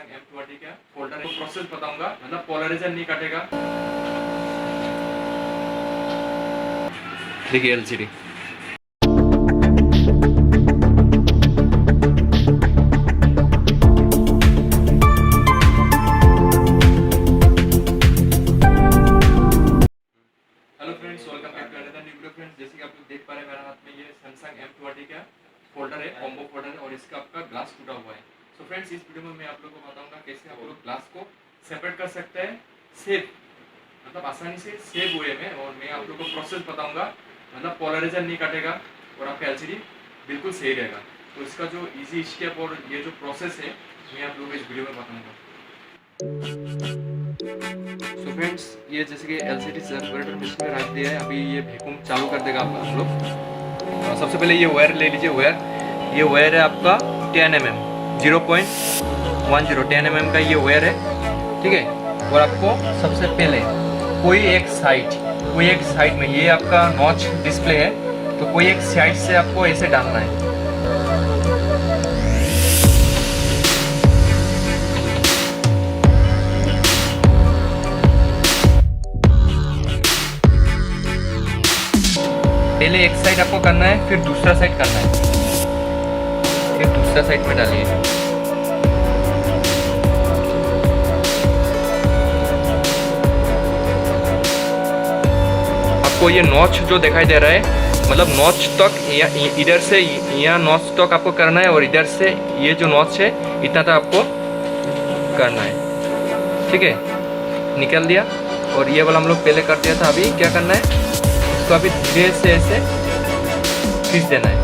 Samsung M20 का folder है। Process बताऊंगा, मतलब पोलराइजर नहीं कटेगा। देखिए एलसीडी जैसे कि आप लोग देख पा रहे हैं मेरे हाथ में ये सैमसंग M20 का फोल्डर है, कॉम्बो फोल्डर है और इसका आपका ग्लास टूटा हुआ है। सो फ्रेंड्स, इस वीडियो में मैं आप लोगों को बताऊंगा कैसे आप लोग ग्लास को सेपरेट कर सकते हैं सेफ, मतलब आसानी से सेफ वे में। और मैं आप लोगों को प्रोसेस बताऊंगा, मतलब पोलराइजर नहीं कटेगा और आपका एलसीडी बिल्कुल सही रहेगा। तो इसका जो इजी स्टेप और ये जो प्रोसेस है मैं आप लोगों को इस वीडियो में बताऊंगा। सो फ्रेंड्स, ये जैसे कि एलसीडी सेपरेटर में इसमें रख दिया है, अभी ये वैक्यूम चालू कर देगा आप लोग। सबसे पहले ये वायर ले लीजिए। ये वायर है आपका 10 mm 0.10 10 mm का ये वायर है, ठीक है। और आपको सबसे पहले कोई एक साइड में ये आपका नॉच डिस्प्ले है, तो कोई एक साइड से आपको ऐसे डालना है। पहले एक साइड आपको करना है, फिर दूसरा साइड करना है, फिर दूसरा साइड में डालिए। आपको ये नॉच जो दिखाई दे रहा है, मतलब नॉच तक इधर से यहाँ नॉच तक आपको करना है और इधर से ये जो नॉच है इतना तक आपको करना है, ठीक है। निकल दिया। और ये वाला हम लोग पहले कर दिया था। अभी क्या करना है, तो अभी धीरे से ऐसे खींच देना है।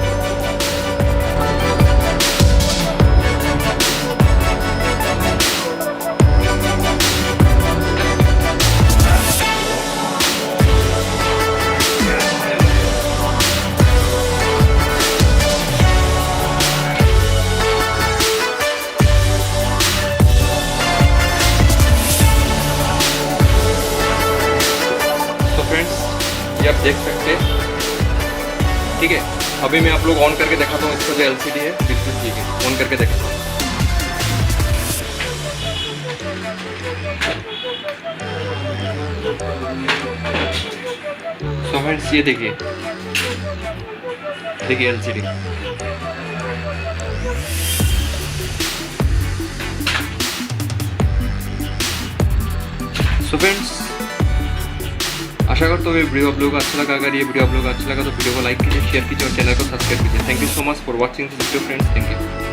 तो फ्रेंड्स, ये आप देख सकते हैं, ठीक है। अभी मैं आप लोग ऑन करके दिखाता हूँ। इसका जो एलसीडी है बिल्कुल ठीक है, ऑन करके दिखाता हूँ। तो फ्रेंड्स, ये देखिए एलसीडी। सो फ्रेंड्स, आशा करता हूँ ये वीडियो आप लोगों को अच्छा लगा। अगर ये वीडियो आप लोगों को अच्छा लगा तो वीडियो को लाइक कीजिए, शेयर कीजिए और चैनल को सब्सक्राइब कीजिए। Thank you so much for watching this video friends. Thank you.